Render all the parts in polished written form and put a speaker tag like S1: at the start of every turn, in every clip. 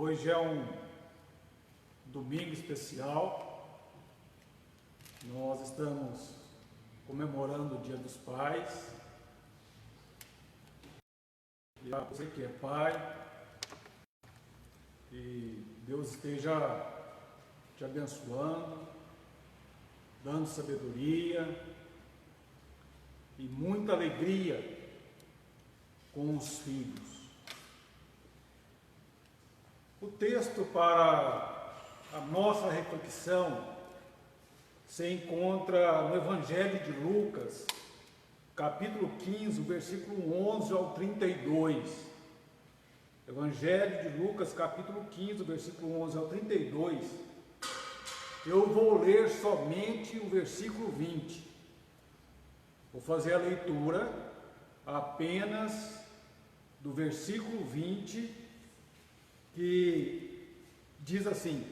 S1: Hoje é um domingo especial. Nós estamos comemorando o Dia dos Pais. E a você que é pai, que Deus esteja te abençoando, dando sabedoria e muita alegria com os filhos. O texto para a nossa reflexão se encontra no Evangelho de Lucas, capítulo 15, versículo 11 ao 32. Evangelho de Lucas, capítulo 15, versículo 11 ao 32. Eu vou ler somente o versículo 20. Vou fazer a leitura apenas do versículo 20, que diz assim: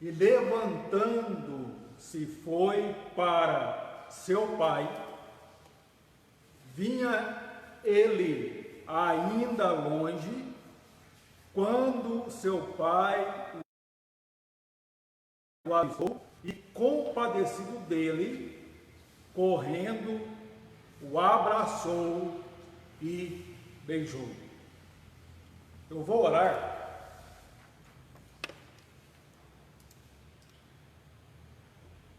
S1: e levantando-se foi para seu pai. Vinha ele ainda longe, quando seu pai o avisou, e compadecido dele, correndo, o abraçou e beijou. Eu vou orar.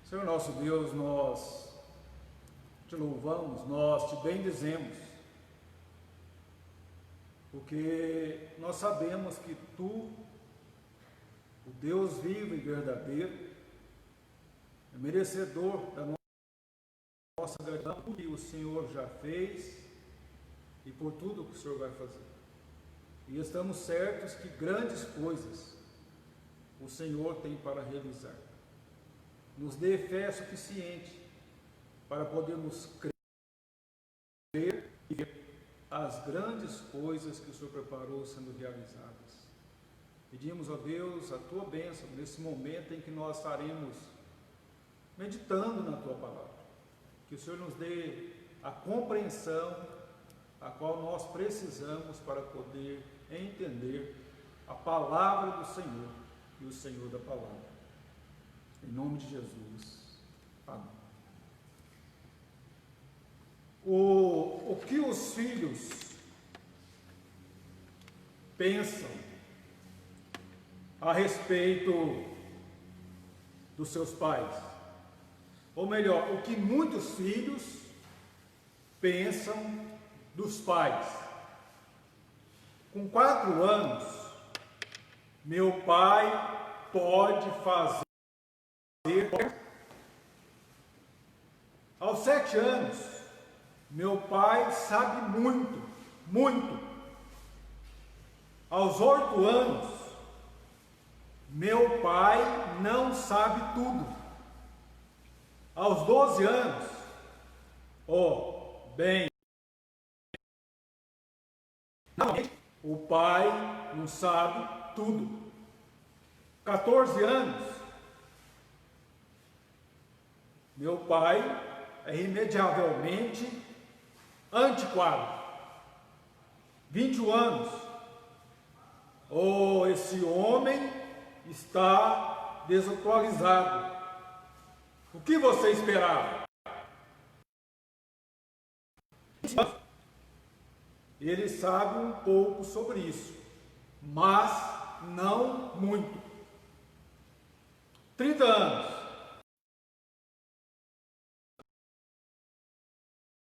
S1: Senhor nosso Deus, nós te louvamos, nós te bendizemos, porque nós sabemos que tu, o Deus vivo e verdadeiro, é merecedor da nossa gratidão por tudo que o Senhor já fez e por tudo que o Senhor vai fazer. E estamos certos que grandes coisas o Senhor tem para realizar. Nos dê fé suficiente para podermos crer e ver as grandes coisas que o Senhor preparou sendo realizadas. Pedimos a Deus a tua bênção nesse momento em que nós estaremos meditando na tua palavra. Que o Senhor nos dê a compreensão a qual nós precisamos para poder entender a palavra do Senhor e o Senhor da palavra. Em nome de Jesus. Amém. O que os filhos pensam a respeito dos seus pais? Ou melhor, o que muitos filhos pensam dos pais? Com 4 anos, meu pai pode fazer. Aos 7 anos, meu pai sabe muito. Aos 8 anos, meu pai não sabe tudo. Aos 12 anos, o pai não sabe tudo. 14 anos, meu pai é irremediavelmente antiquado. 21 anos, esse homem está desatualizado. O que você esperava? Ele sabe um pouco sobre isso, mas não muito. 30 anos.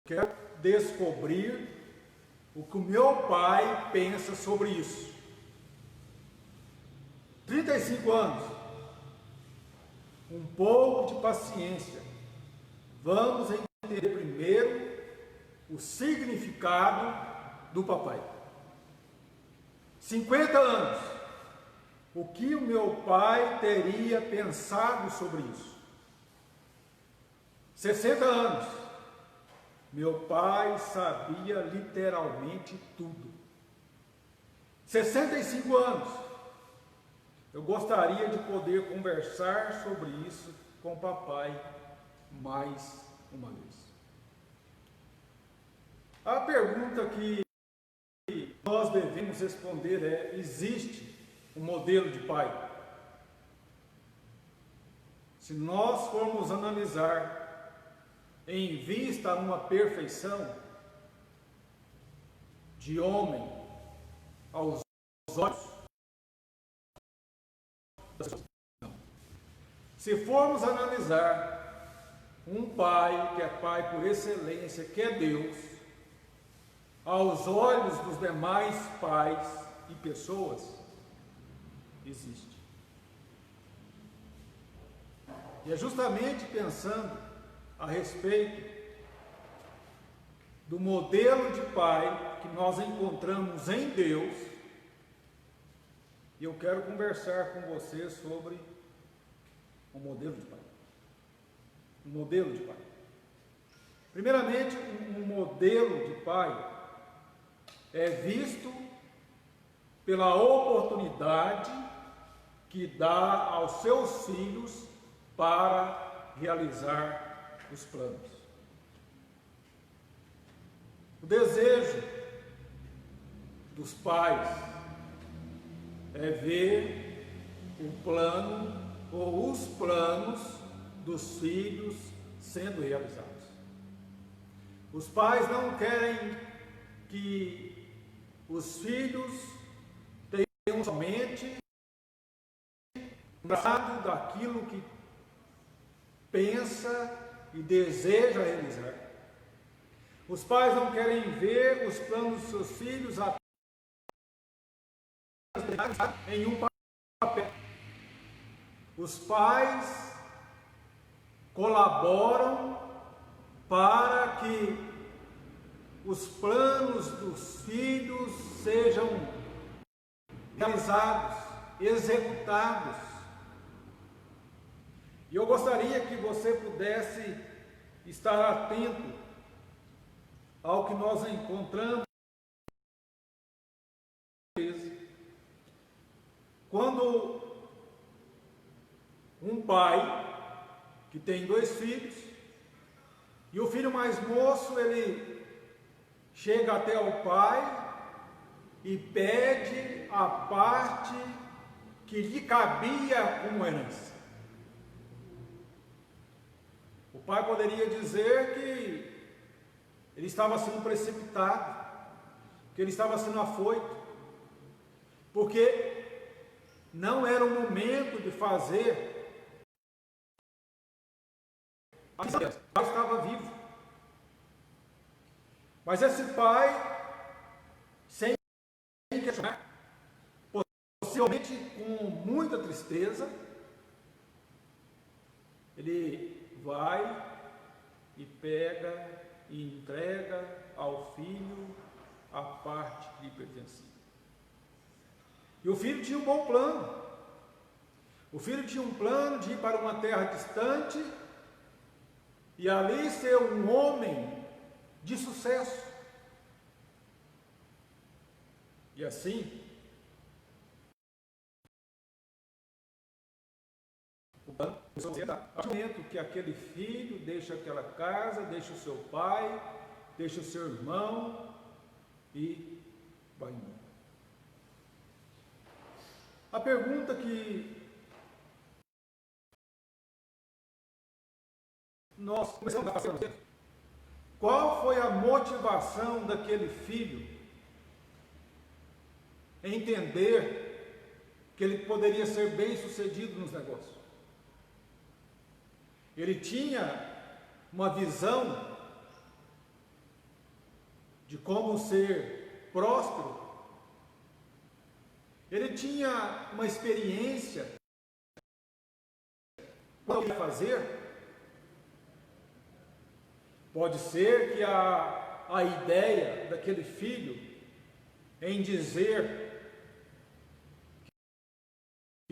S1: Quero descobrir o que o meu pai pensa sobre isso. 35 anos. Um pouco de paciência. Vamos entender primeiro o significado do papai. 50 anos. O que o meu pai teria pensado sobre isso? 60 anos. Meu pai sabia literalmente tudo. 65 anos. Eu gostaria de poder conversar sobre isso com o papai mais uma vez. A pergunta que nós devemos devemos responder é: existe um modelo de pai? Se nós formos analisar em vista a uma perfeição de homem aos olhos das pessoas, não. Se formos analisar um pai que é pai por excelência, que é Deus, aos olhos dos demais pais e pessoas, existe. E é justamente pensando a respeito do modelo de pai que nós encontramos em Deus, e eu quero conversar com você sobre o modelo de pai. Um modelo de pai. Primeiramente, um modelo de pai é visto pela oportunidade que dá aos seus filhos para realizar os planos. O desejo dos pais é ver o plano ou os planos dos filhos sendo realizados. Os pais não querem que os filhos tenham somente um traçado daquilo que pensa e deseja realizar. Os pais não querem ver os planos dos seus filhos em um papel. Os pais colaboram para que os planos dos filhos sejam realizados, executados. E eu gostaria que você pudesse estar atento ao que nós encontramos quando um pai que tem 2 filhos e o filho mais moço, ele chega até o pai e pede a parte que lhe cabia como herança. O pai poderia dizer que ele estava sendo precipitado, que ele estava sendo afoito, porque não era o momento de fazer. O pai estava vivo. Mas esse pai, sem questionar, possivelmente com muita tristeza, ele vai e pega e entrega ao filho a parte que lhe pertencia. E o filho tinha um bom plano. O filho tinha um plano de ir para uma terra distante e ali ser um homem de sucesso. E assim, o plano a momento que aquele filho deixa aquela casa, deixa o seu pai, deixa o seu irmão e vai embora. A pergunta que nós começamos a fazer: qual foi a motivação daquele filho em entender que ele poderia ser bem sucedido nos negócios? Ele tinha uma visão de como ser próspero. Ele tinha uma experiência com o que fazer. Pode ser que a ideia daquele filho em dizer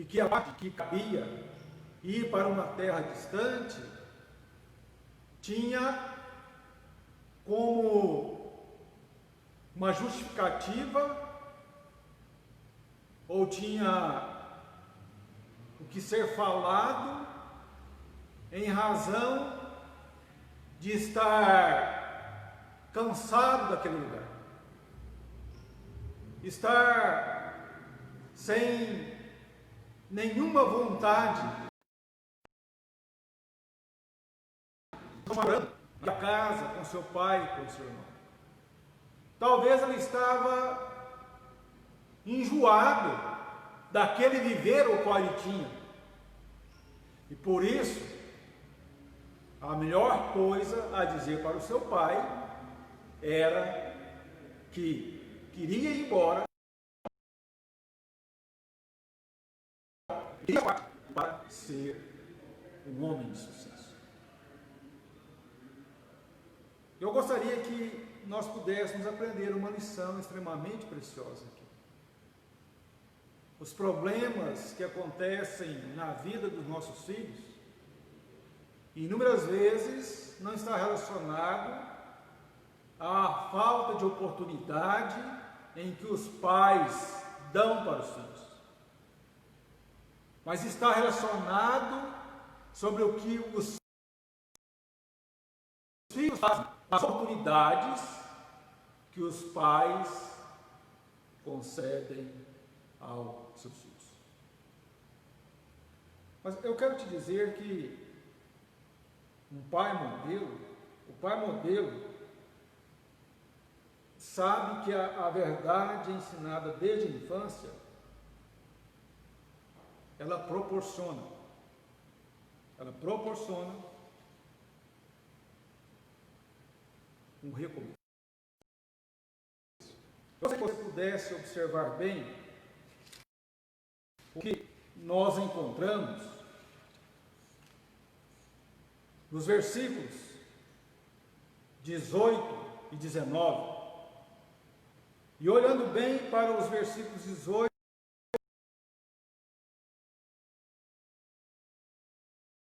S1: que a parte que cabia ir para uma terra distante tinha como uma justificativa, ou tinha o que ser falado em razão de estar cansado daquele lugar. estar sem nenhuma vontade da casa com seu pai, com seu irmão. Talvez ela estava enjoado daquele viver o qual ele tinha. E por isso, a melhor coisa a dizer para o seu pai era que queria ir embora para ser um homem de sucesso. Eu gostaria que nós pudéssemos aprender uma lição extremamente preciosa aqui. Os problemas que acontecem na vida dos nossos filhos, inúmeras vezes não está relacionado à falta de oportunidade em que os pais dão para os filhos, mas está relacionado sobre o que os filhos fazem, as oportunidades que os pais concedem aos seus filhos. Mas eu quero te dizer que o pai modelo sabe que a verdade ensinada desde a infância, ela proporciona um recomeço. Se você pudesse observar bem o que nós encontramos nos versículos 18 e 19, e olhando bem para os versículos 18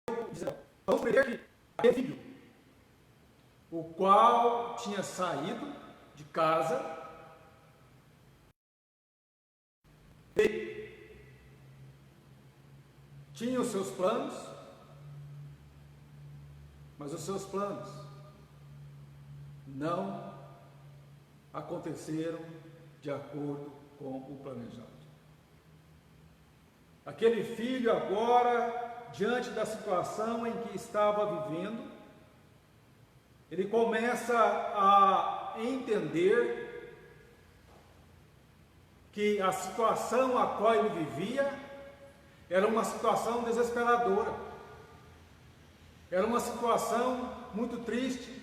S1: e 19, vamos ver que aquele filho, o qual tinha saído de casa, tinha os seus planos, mas os seus planos não aconteceram de acordo com o planejado. Aquele filho agora, diante da situação em que estava vivendo, ele começa a entender que a situação a qual ele vivia era uma situação desesperadora, era uma situação muito triste,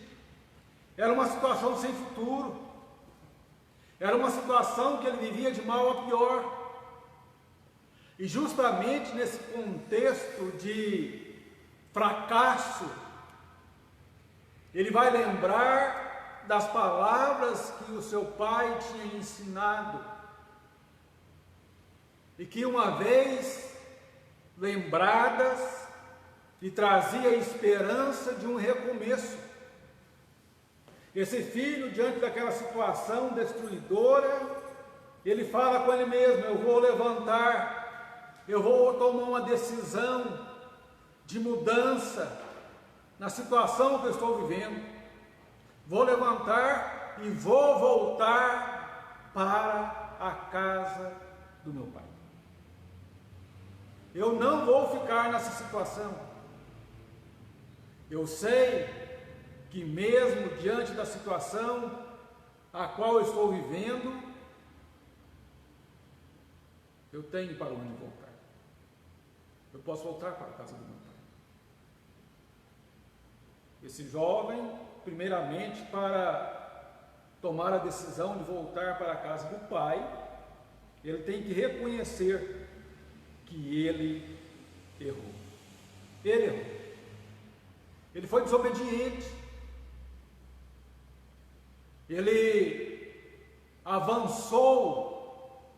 S1: era uma situação sem futuro, era uma situação que ele vivia de mal a pior. E justamente nesse contexto de fracasso, ele vai lembrar das palavras que o seu pai tinha ensinado, e que uma vez lembradas lhe trazia a esperança de um recomeço. Esse filho, diante daquela situação destruidora, ele fala com ele mesmo: eu vou levantar, eu vou tomar uma decisão de mudança na situação que eu estou vivendo, vou levantar e vou voltar para a casa do meu pai. Eu não vou ficar nessa situação. Eu sei que mesmo diante da situação a qual eu estou vivendo, eu tenho para onde voltar. Eu posso voltar para a casa do meu pai. Esse jovem, primeiramente, para tomar a decisão de voltar para a casa do pai, ele tem que reconhecer que ele errou. Ele errou. Ele foi desobediente. Ele avançou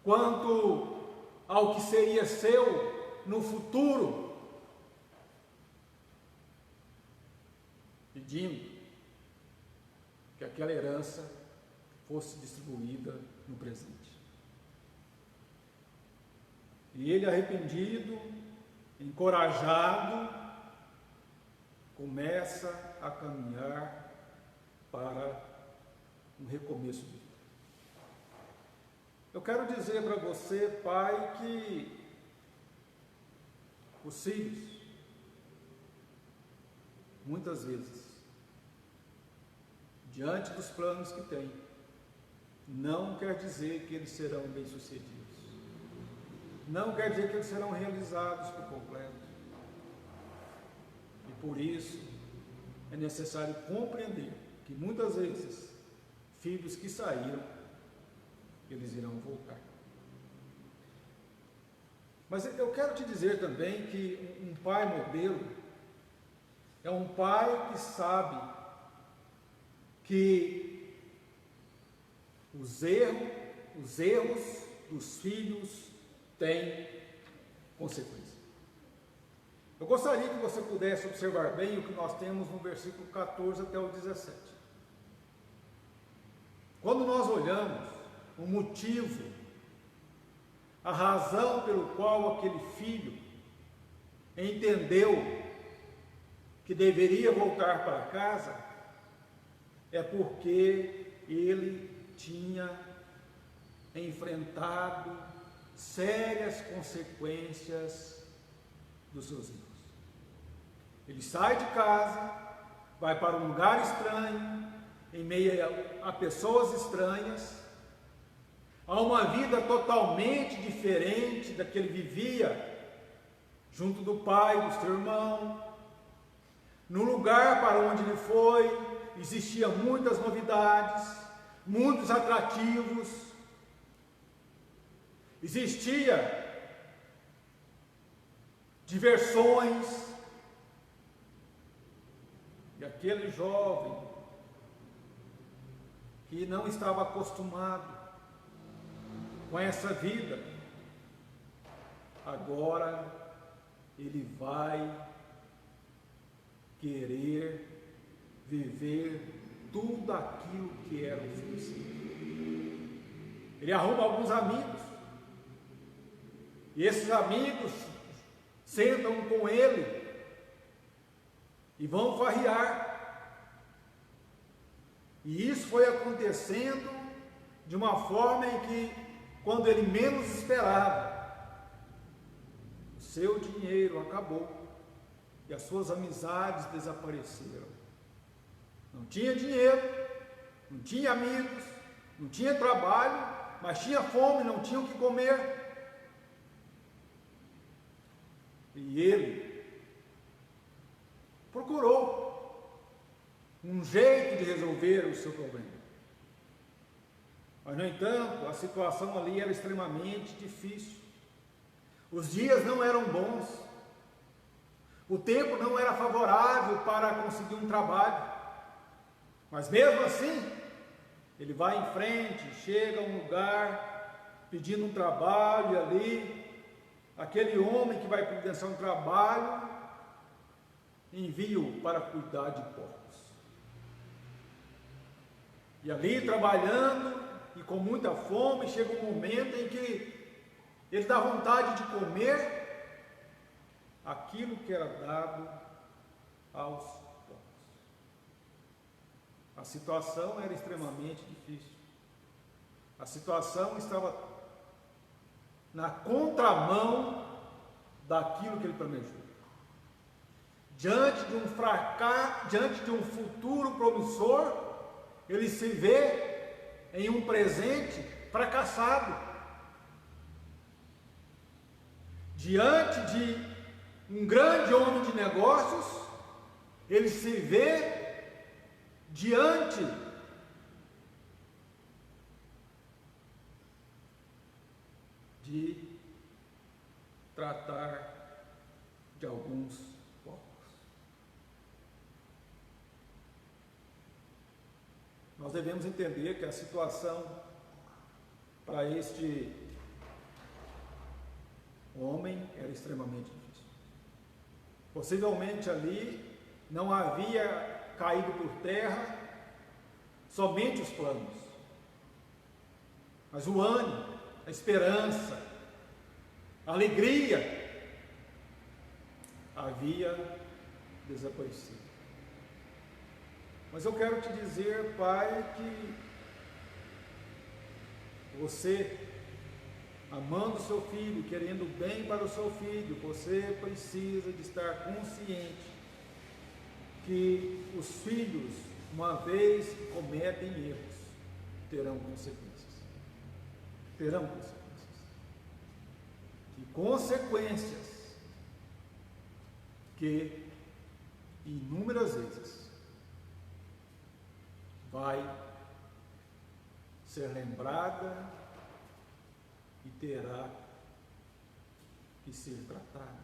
S1: quanto ao que seria seu no futuro, pedindo que aquela herança fosse distribuída no presente. E ele, arrependido, encorajado, começa a caminhar para um recomeço de vida. Eu quero dizer para você, pai, que os filhos, muitas vezes, diante dos planos que têm, não quer dizer que eles serão bem-sucedidos. Não quer dizer que eles serão realizados por completo. E por isso é necessário compreender que muitas vezes filhos que saíram, eles irão voltar. Mas eu quero te dizer também que um pai modelo é um pai que sabe que os erros dos filhos têm consequências. Eu gostaria que você pudesse observar bem o que nós temos no versículo 14 até o 17. Quando nós olhamos o motivo, a razão pelo qual aquele filho entendeu que deveria voltar para casa, é porque ele tinha enfrentado sérias consequências dos seus erros. Ele sai de casa, vai para um lugar estranho, em meio a pessoas estranhas, a uma vida totalmente diferente da que ele vivia junto do pai, do seu irmão. No lugar para onde ele foi, existiam muitas novidades, muitos atrativos, existia diversões, e aquele jovem que não estava acostumado com essa vida, agora ele vai querer viver tudo aquilo que era oferecido. Ele arruma alguns amigos, e esses amigos sentam com ele e vão farrear. E isso foi acontecendo de uma forma em que, quando ele menos esperava, o seu dinheiro acabou e as suas amizades desapareceram. Não tinha dinheiro, não tinha amigos, não tinha trabalho, mas tinha fome, não tinha o que comer. E ele procurou um jeito de resolver o seu problema. Mas, no entanto, a situação ali era extremamente difícil. Os dias não eram bons. O tempo não era favorável para conseguir um trabalho. Mas mesmo assim, ele vai em frente, chega a um lugar pedindo um trabalho, e ali aquele homem que vai providenciar um trabalho envia-o para cuidar de porcos. E ali trabalhando e com muita fome, chega um momento em que ele dá vontade de comer aquilo que era dado aos porcos. A situação era extremamente difícil. A situação estava na contramão daquilo que ele planejou. Diante de um fracasso, diante de um futuro promissor, ele se vê em um presente fracassado. Diante de um grande homem de negócios, ele se vê diante de tratar de alguns porcos. Nós devemos entender que a situação para este homem era extremamente difícil. Possivelmente ali não havia caído por terra somente os planos, mas o ânimo, a esperança, a alegria havia desaparecido. Mas eu quero te dizer, pai, que você amando o seu filho, querendo bem para o seu filho, você precisa de estar consciente que os filhos, uma vez que cometem erros, terão consequências. Terão consequências. E consequências que inúmeras vezes vai ser lembrada e terá que ser tratada,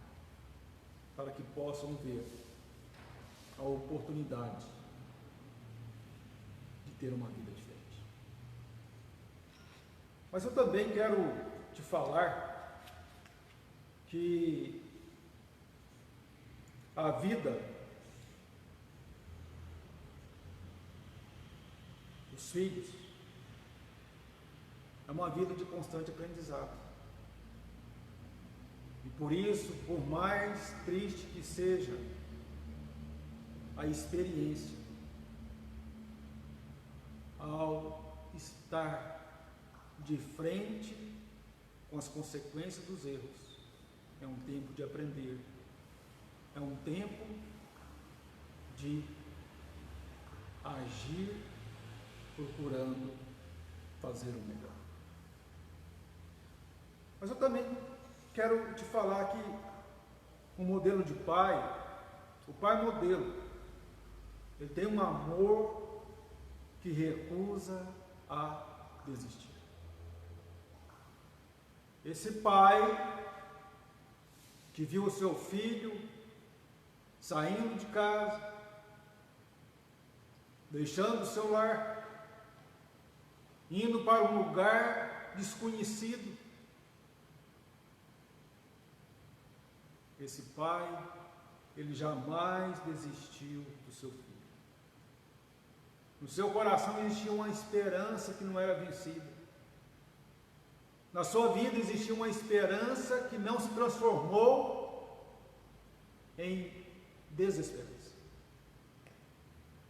S1: para que possam ver a oportunidade de ter uma vida diferente. Mas eu também quero te falar que a vida dos filhos é uma vida de constante aprendizado. E por isso, por mais triste que seja a experiência, ao estar de frente com as consequências dos erros, é um tempo de aprender, é um tempo de agir procurando fazer o melhor. Mas eu também quero te falar que um modelo de pai, o pai modelo, ele tem um amor que recusa a desistir. Esse pai que viu o seu filho saindo de casa, deixando o seu lar, indo para um lugar desconhecido. Esse pai, ele jamais desistiu do seu filho. No seu coração existia uma esperança que não era vencida. Na sua vida existia uma esperança que não se transformou em desesperança.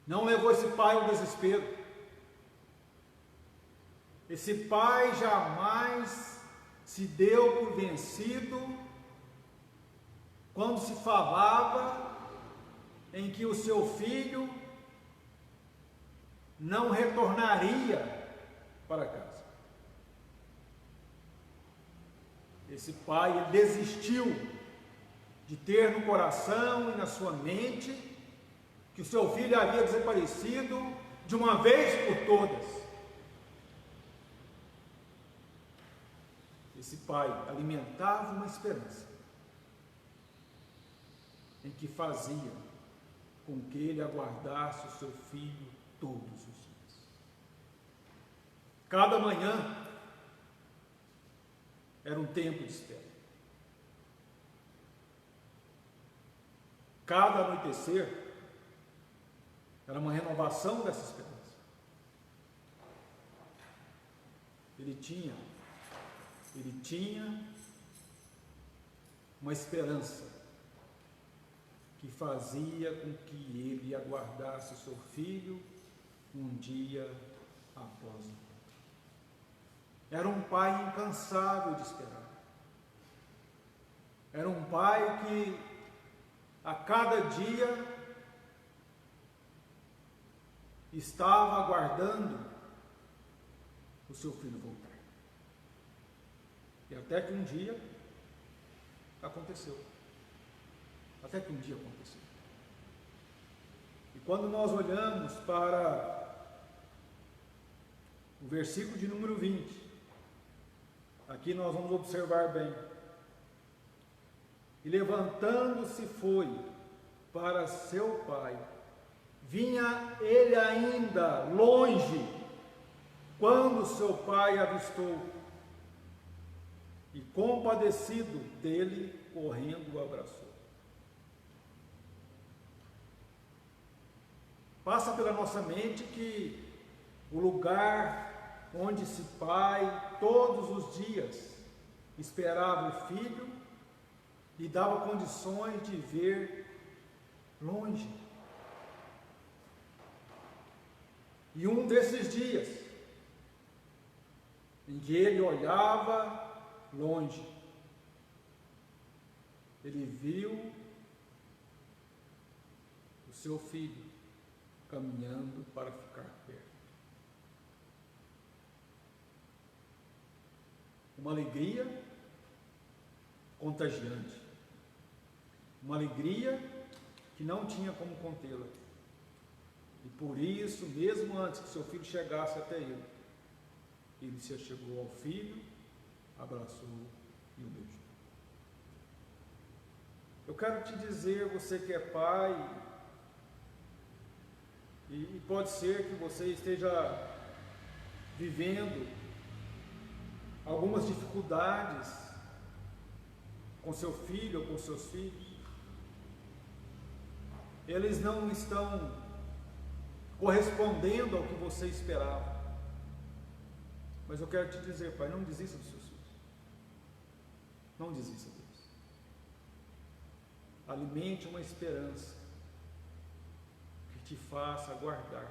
S1: Não levou esse pai ao desespero. Esse pai jamais se deu por vencido quando se falava em que o seu filho não retornaria para casa. Esse pai, ele desistiu de ter no coração e na sua mente que o seu filho havia desaparecido de uma vez por todas. Esse pai alimentava uma esperança em que fazia com que ele aguardasse o seu filho todos os dias. Cada manhã era um tempo de espera. Cada anoitecer era uma renovação dessa esperança. Ele tinha uma esperança que fazia com que ele aguardasse o seu filho um dia após o outro. Era um pai incansável de esperar. Era um pai que a cada dia estava aguardando o seu filho voltar. E até que um dia aconteceu. Até que um dia aconteceu. E quando nós olhamos para o versículo de número 20, aqui nós vamos observar bem. E levantando-se foi para seu pai. Vinha ele ainda longe, quando seu pai avistou, e compadecido dele, correndo o abraçou. Passa pela nossa mente que o lugar onde esse pai, todos os dias, esperava o filho, lhe dava condições de ver longe. E um desses dias, em que ele olhava longe. Ele viu o seu filho caminhando para ficar perto. Uma alegria contagiante. Uma alegria que não tinha como contê-la. E por isso, mesmo antes que seu filho chegasse até ele, ele se achegou ao filho, abraçou e o beijou. Eu quero te dizer, você que é pai, e pode ser que você esteja vivendo algumas dificuldades com seu filho ou com seus filhos. Eles não estão correspondendo ao que você esperava. Mas eu quero te dizer, pai, não desista dos seus filhos. Não desista deles. Alimente uma esperança que te faça aguardar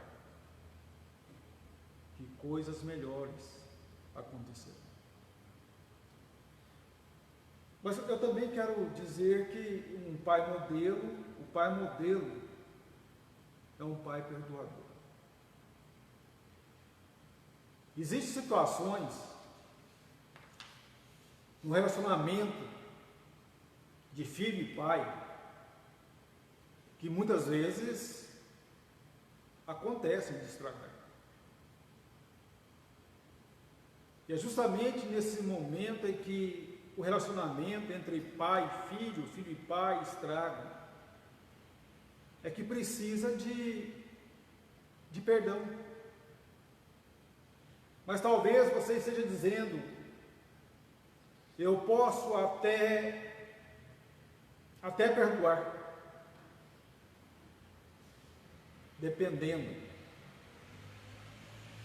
S1: que coisas melhores acontecerão. Mas eu também quero dizer que o pai modelo é um pai perdoador. Existem situações no relacionamento de filho e pai que muitas vezes acontecem de estragar. E é justamente nesse momento em que o relacionamento entre pai e filho e pai estraga, é que precisa de perdão. Mas talvez você esteja dizendo, eu posso até perdoar, dependendo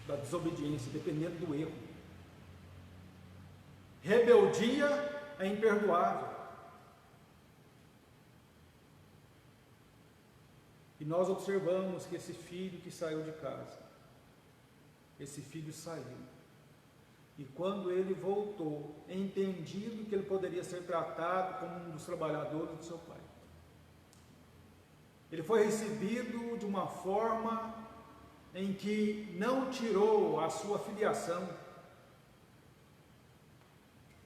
S1: da desobediência, dependendo do erro. Rebeldia é imperdoável. E nós observamos que esse filho que saiu de casa, esse filho saiu. E quando ele voltou, entendido que ele poderia ser tratado como um dos trabalhadores do seu pai, ele foi recebido de uma forma em que não tirou a sua filiação,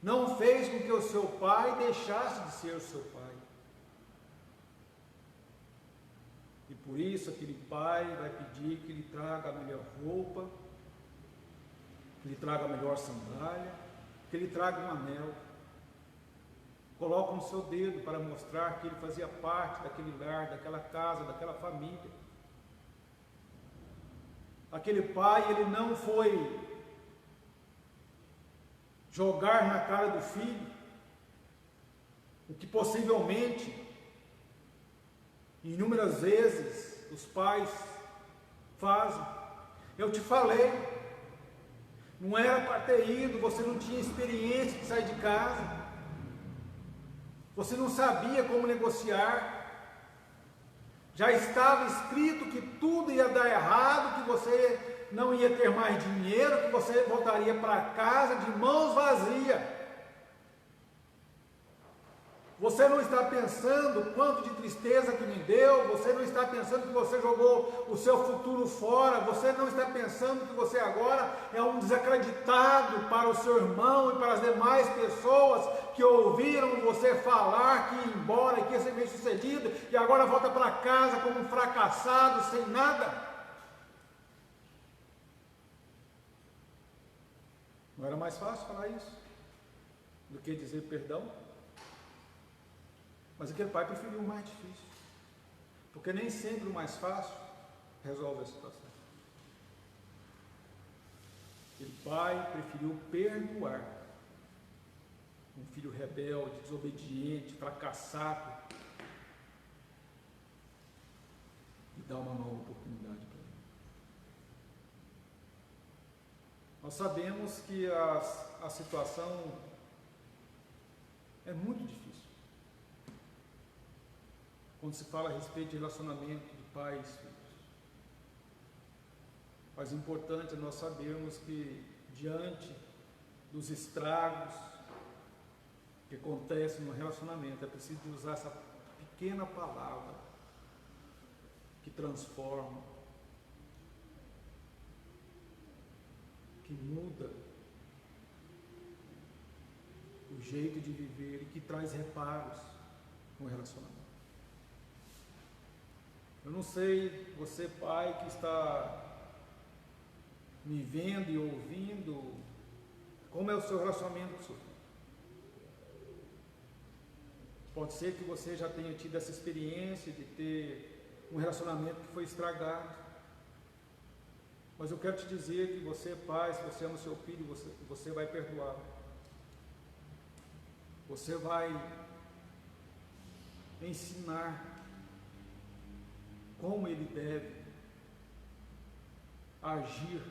S1: não fez com que o seu pai deixasse de ser o seu pai. E por isso aquele pai vai pedir que lhe traga a melhor roupa, que lhe traga a melhor sandália, que lhe traga um anel. Coloca no seu dedo para mostrar que ele fazia parte daquele lar, daquela casa, daquela família. Aquele pai, ele não foi jogar na cara do filho o que possivelmente, inúmeras vezes, os pais fazem. Eu te falei, não era para ter ido, você não tinha experiência de sair de casa, você não sabia como negociar, já estava escrito que tudo ia dar errado, que você não ia ter mais dinheiro, que você voltaria para casa de mãos vazias. Você não está pensando quanto de tristeza que me deu, você não está pensando que você jogou o seu futuro fora, você não está pensando que você agora é um desacreditado para o seu irmão e para as demais pessoas que ouviram você falar que ia embora, que ia ser bem sucedido, e agora volta para casa como um fracassado, sem nada. Não era mais fácil falar isso do que dizer perdão? Mas aquele pai preferiu o mais difícil, porque nem sempre o mais fácil resolve a situação. Aquele pai preferiu perdoar um filho rebelde, desobediente, fracassado, e dar uma nova oportunidade para ele. Nós sabemos que a situação é muito difícil quando se fala a respeito de relacionamento de pais e filhos. Mas importante é nós sabermos que, diante dos estragos, que acontece no relacionamento. É preciso usar essa pequena palavra que transforma, que muda o jeito de viver e que traz reparos no relacionamento. Eu não sei, você pai que está me vendo e ouvindo, como é o seu relacionamento com o seu filho. Pode ser que você já tenha tido essa experiência de ter um relacionamento que foi estragado. Mas eu quero te dizer que você, pai, se você ama o seu filho, você vai perdoar. Você vai ensinar como ele deve agir.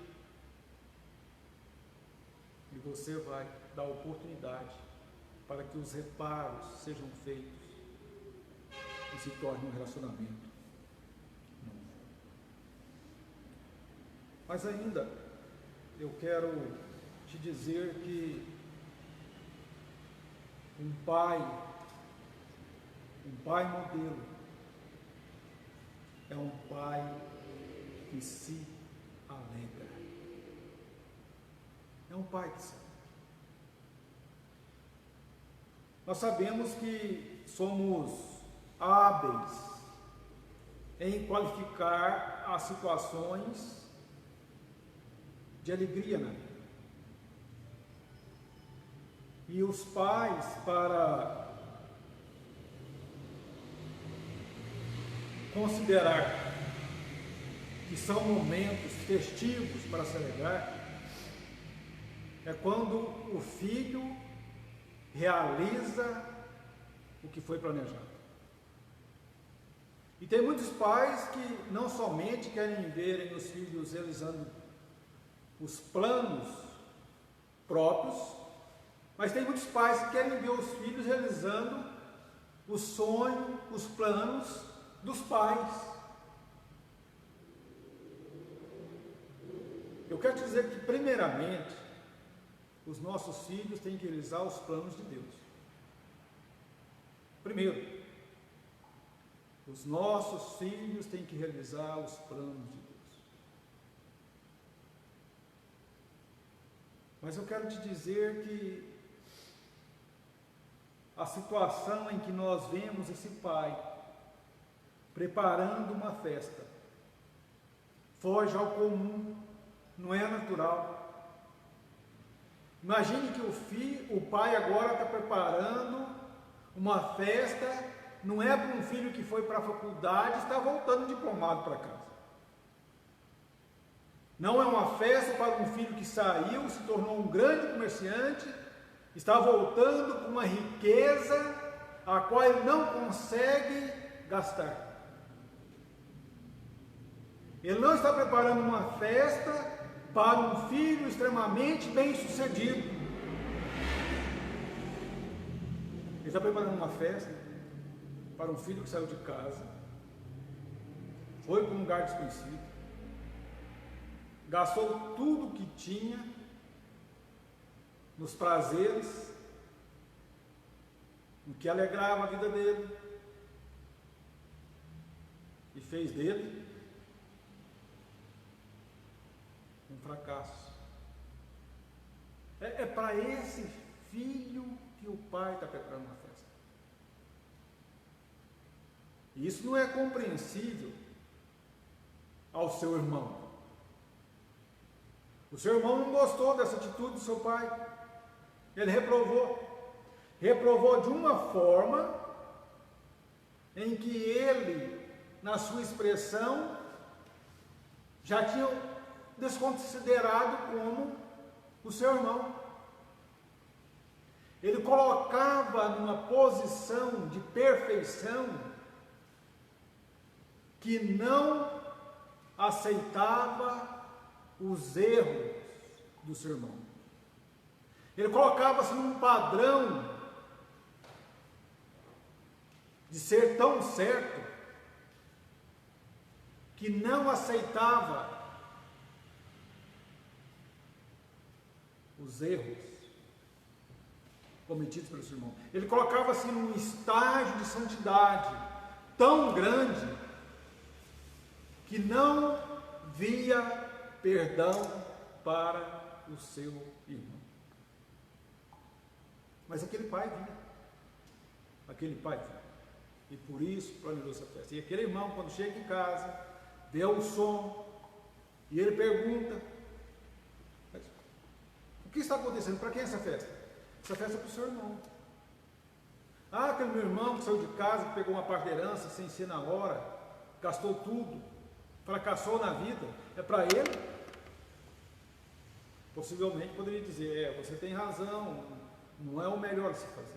S1: E você vai dar oportunidade para que os reparos sejam feitos e se torne um relacionamento novo. Mas ainda, eu quero te dizer que um pai modelo, é um pai que se alegra. É um pai que se alegra. Nós sabemos que somos hábeis em qualificar as situações de alegria na vida. E os pais, para considerar que são momentos festivos para se alegrar, é quando o filho realiza o que foi planejado. E tem muitos pais que não somente querem verem os filhos realizando os planos próprios, mas tem muitos pais que querem ver os filhos realizando o sonho, os planos dos pais. Eu quero te dizer que, primeiramente, os nossos filhos têm que realizar os planos de Deus. Primeiro, os nossos filhos têm que realizar os planos de Deus. Mas eu quero te dizer que a situação em que nós vemos esse pai preparando uma festa foge ao comum, não é natural. Imagine que o pai agora está preparando uma festa, não é para um filho que foi para a faculdade e está voltando diplomado para casa. Não é uma festa para um filho que saiu, se tornou um grande comerciante, está voltando com uma riqueza a qual ele não consegue gastar. Ele não está preparando uma festa para um filho extremamente bem-sucedido. Ele está preparando uma festa para um filho que saiu de casa, foi para um lugar desconhecido, gastou tudo que tinha nos prazeres, no que alegrava a vida dele, e fez dele um fracasso. É para esse filho que o pai está preparando uma festa. E isso não é compreensível ao seu irmão. O seu irmão não gostou dessa atitude do seu pai. Ele reprovou de uma forma em que ele, na sua expressão, já tinha desconsiderado como o seu irmão. Ele colocava numa posição de perfeição que não aceitava os erros do seu irmão. Ele colocava-se num padrão de ser tão certo que não aceitava os erros cometidos pelo seu irmão. Ele colocava-se num estágio de santidade tão grande que não via perdão para o seu irmão. Mas aquele pai via. Aquele pai via. E por isso planejou essa festa. E aquele irmão, quando chega em casa, vê o som, e ele pergunta: o que está acontecendo? Para quem é essa festa? Essa festa é para o seu irmão. Ah, aquele meu irmão que saiu de casa, que pegou uma parte da herança sem ser na hora, gastou tudo, fracassou na vida, é para ele? Possivelmente poderia dizer: você tem razão, não é o melhor de se fazer.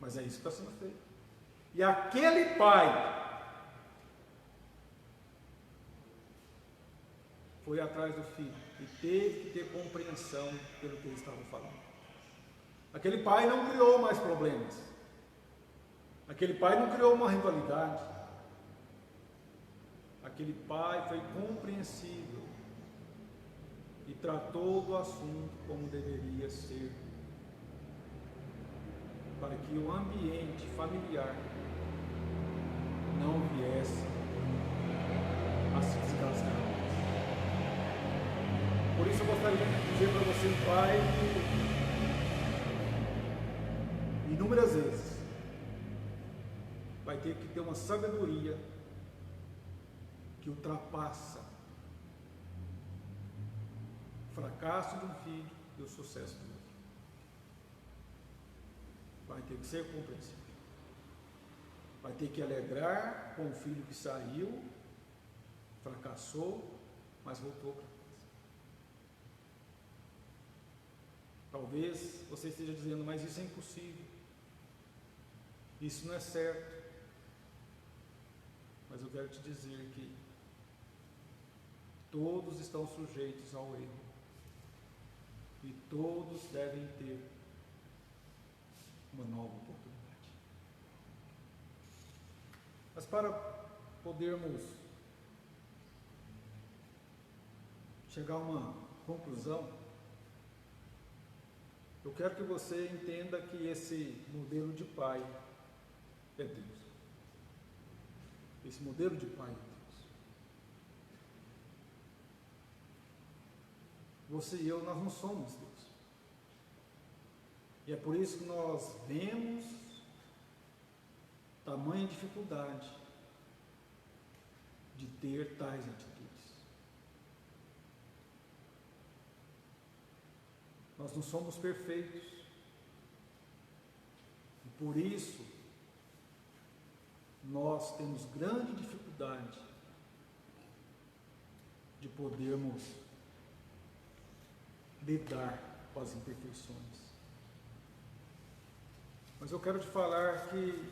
S1: Mas é isso que está sendo feito. E aquele pai foi atrás do filho e teve que ter compreensão pelo que ele estava falando. Aquele pai não criou mais problemas. Aquele pai não criou uma rivalidade. Aquele pai foi compreensível e tratou do assunto como deveria ser, para que o ambiente familiar não viesse a se desgastar. Por isso eu gostaria de dizer para você, pai, que inúmeras vezes vai ter que ter uma sabedoria que ultrapassa o fracasso de um filho e o sucesso do outro. Vai ter que ser compreensível. Vai ter que alegrar com o filho que saiu, fracassou, mas voltou para casa. Talvez você esteja dizendo: mas isso é impossível, isso não é certo. Mas eu quero te dizer que todos estão sujeitos ao erro e todos devem ter uma nova oportunidade. Mas para podermos chegar a uma conclusão, eu quero que você entenda que esse modelo de pai é Deus. Esse modelo de pai é Deus. Você e eu, nós não somos Deus. E é por isso que nós vemos tamanha dificuldade de ter tais atitudes. Nós não somos perfeitos. E por isso, nós temos grande dificuldade de podermos lidar com as imperfeições. Mas eu quero te falar que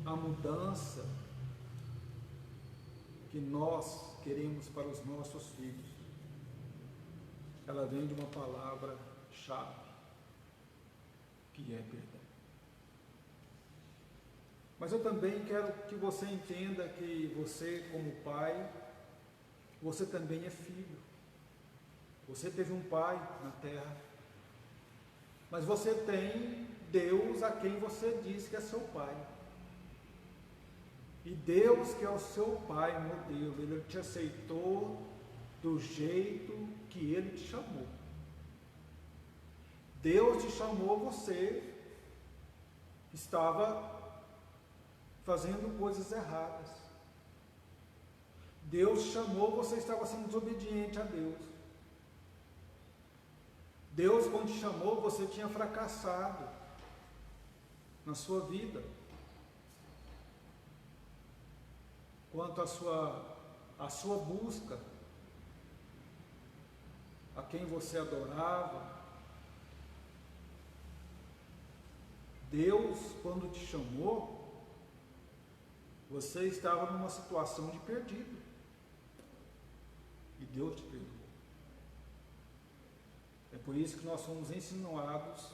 S1: a mudança que nós queremos para os nossos filhos, ela vem de uma palavra-chave, que é perdão. Mas eu também quero que você entenda que você, como pai, você também é filho. Você teve um pai na terra, mas você tem Deus a quem você diz que é seu pai. E Deus, que é o seu pai modelo, Ele te aceitou do jeito que Ele te chamou. Deus te chamou, você estava fazendo coisas erradas. Deus te chamou, você estava sendo desobediente a Deus. Deus, quando te chamou, você tinha fracassado na sua vida, quanto à sua busca, a quem você adorava. Deus, quando te chamou, você estava numa situação de perdido, e Deus te perdoou. É por isso que nós somos ensinados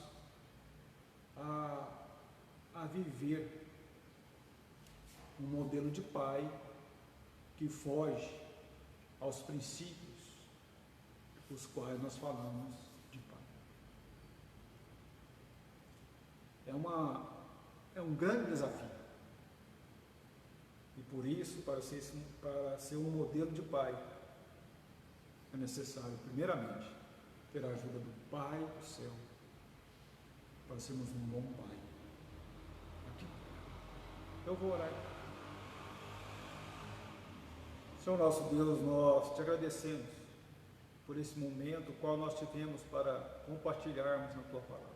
S1: a viver um modelo de pai que foge aos princípios os quais nós falamos de Pai. É um grande desafio. E por isso, para ser um modelo de pai, é necessário, primeiramente, ter a ajuda do Pai do céu, para sermos um bom pai. Aqui. Eu vou orar. Senhor nosso Deus, nós te agradecemos por esse momento qual nós tivemos para compartilharmos na tua palavra.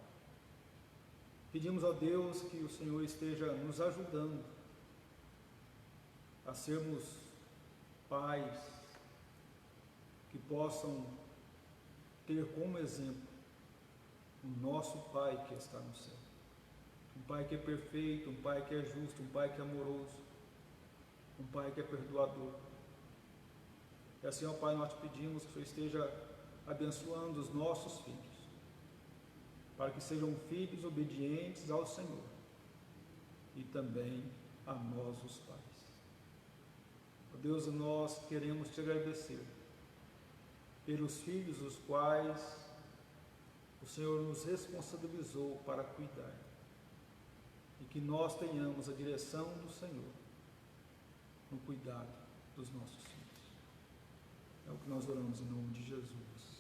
S1: Pedimos a Deus que o Senhor esteja nos ajudando a sermos pais que possam ter como exemplo o nosso Pai que está no céu. Um Pai que é perfeito, um Pai que é justo, um Pai que é amoroso, um Pai que é perdoador. E assim, ó Pai, nós te pedimos que o Senhor esteja abençoando os nossos filhos, para que sejam filhos obedientes ao Senhor e também a nós, os pais. Ó Deus, nós queremos te agradecer pelos filhos os quais o Senhor nos responsabilizou para cuidar, e que nós tenhamos a direção do Senhor no cuidado dos nossos filhos. É o que nós oramos em nome de Jesus.